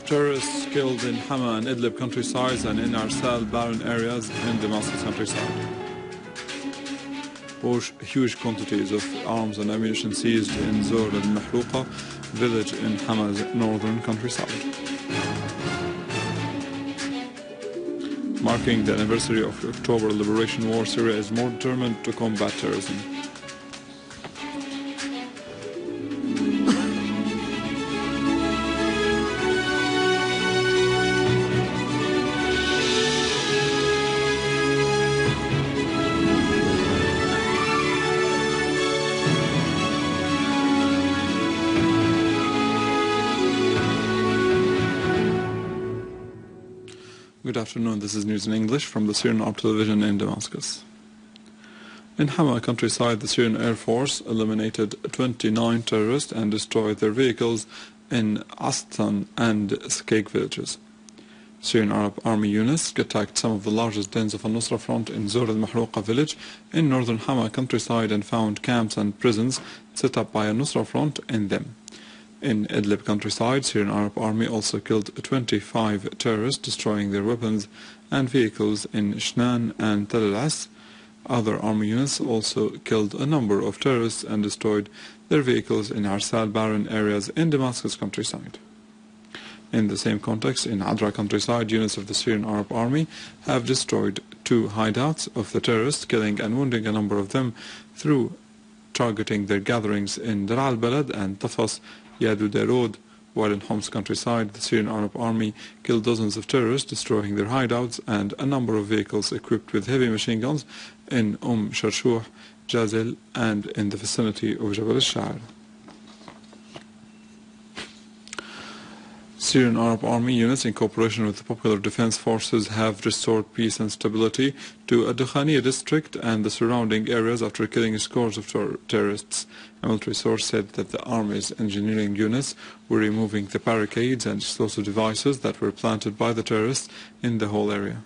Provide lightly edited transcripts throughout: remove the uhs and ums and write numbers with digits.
of terrorists killed in Hama and Idlib countrysides and in Arsal barren areas in Damascus countryside. Huge quantities of arms and ammunition seized in Zur al-Mahruqa village in Hama's northern countryside. Marking the anniversary of the October Liberation War, Syria is more determined to combat terrorism. Good afternoon, this is news in English from the Syrian National Television in Damascus. In Hama countryside, the Syrian Air Force eliminated 29 terrorists and destroyed their vehicles in Atshan and Skaik villages. Syrian Arab Army units attacked some of the largest dens of al-Nusra front in Zur al-Mahruqa village in northern Hama countryside and found camps and prisons set up by al-Nusra front in them. In Idlib countryside, Syrian Arab Army also killed 25 terrorists, destroying their weapons and vehicles in Shnan and Tel al-As. Other army units also killed a number of terrorists and destroyed their vehicles in Arsal barren areas in Damascus countryside. In the same context, in Adra countryside, units of the Syrian Arab Army have destroyed 2 hideouts of the terrorists, killing and wounding a number of them through targeting their gatherings in Dar al-Balad and Tafas Jarrod, while in Homs countryside, the Syrian Arab Army killed dozens of terrorists, destroying their hideouts and a number of vehicles equipped with heavy machine guns in Sharshuh, Jazil, and in the vicinity of Jabal al-Sha'ar. Syrian Arab Army units in cooperation with the Popular Defense Forces have restored peace and stability to al-Dekhaniyeh district and the surrounding areas after killing scores of terrorists. A military source said that the army's engineering units were removing the barricades and explosive devices that were planted by the terrorists in the whole area.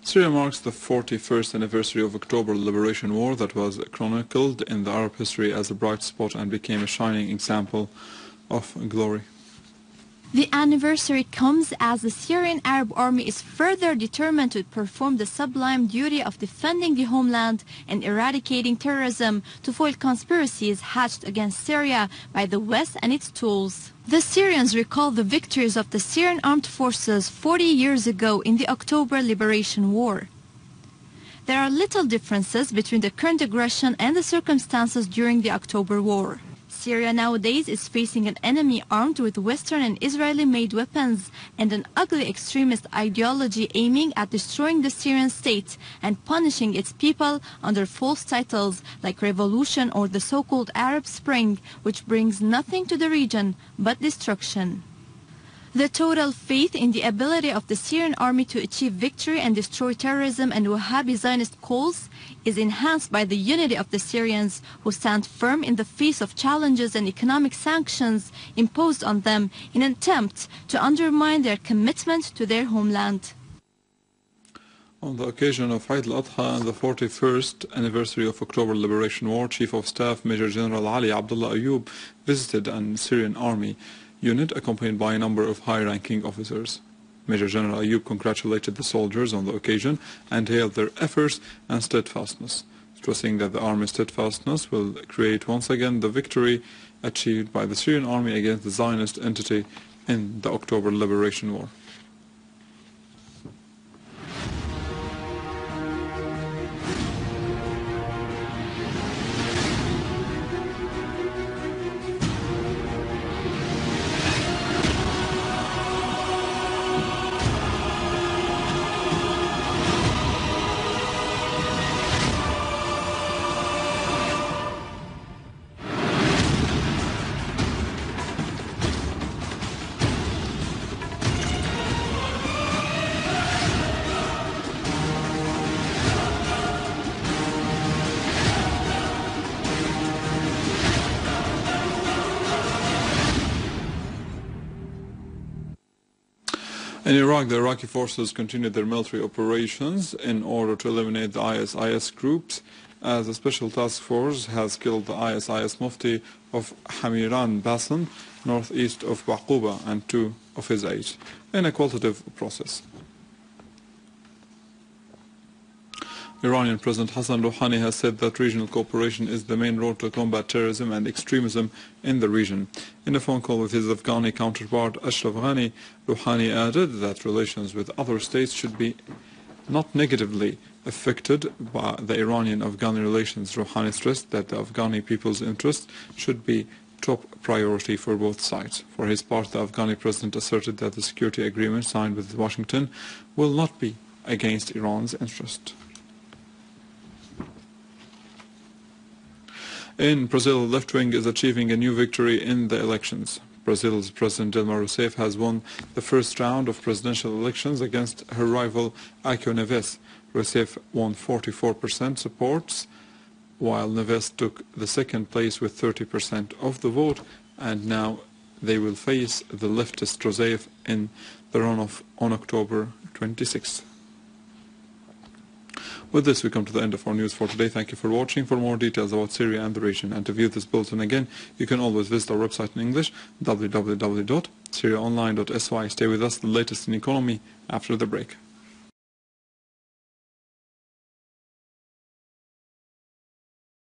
Syria marks the 41st anniversary of October Liberation War that was chronicled in the Arab history as a bright spot and became a shining example of glory. The anniversary comes as the Syrian Arab Army is further determined to perform the sublime duty of defending the homeland and eradicating terrorism to foil conspiracies hatched against Syria by the West and its tools. The Syrians recall the victories of the Syrian armed forces 40 years ago in the October Liberation War. There are little differences between the current aggression and the circumstances during the October War. Syria nowadays is facing an enemy armed with Western and Israeli-made weapons and an ugly extremist ideology aiming at destroying the Syrian state and punishing its people under false titles like revolution or the so-called Arab Spring, which brings nothing to the region but destruction. The total faith in the ability of the Syrian army to achieve victory and destroy terrorism and Wahhabi Zionist cause is enhanced by the unity of the Syrians, who stand firm in the face of challenges and economic sanctions imposed on them in an attempt to undermine their commitment to their homeland. On the occasion of Eid al-Adha and the 41st anniversary of October Liberation War, Chief of Staff Major General Ali Abdullah Ayoub visited an Syrian army unit accompanied by a number of high-ranking officers. Major General Ayoub congratulated the soldiers on the occasion and hailed their efforts and steadfastness, stressing that the army's steadfastness will create once again the victory achieved by the Syrian army against the Zionist entity in the October Liberation War. In Iraq, the Iraqi forces continued their military operations in order to eliminate the ISIS groups, as a special task force has killed the ISIS Mufti of Hamiran Basin, northeast of Baquba, and 2 of his aides, in a qualitative process. Iranian President Hassan Rouhani has said that regional cooperation is the main road to combat terrorism and extremism in the region. In a phone call with his Afghani counterpart Ashraf Ghani, Rouhani added that relations with other states should be not negatively affected by the Iranian-Afghani relations. Rouhani stressed that the Afghani people's interests should be top priority for both sides. For his part, the Afghani president asserted that the security agreement signed with Washington will not be against Iran's interest. In Brazil, the left wing is achieving a new victory in the elections. Brazil's President Dilma Rousseff has won the first round of presidential elections against her rival Aécio Neves. Rousseff won 44% supports, while Neves took the second place with 30% of the vote, and now they will face the leftist Rousseff in the runoff on October 26th. With this, we come to the end of our news for today. Thank you for watching. For more details about Syria and the region, and to view this bulletin again, you can always visit our website in English, www.syriaonline.sy. Stay with us, the latest in economy, after the break.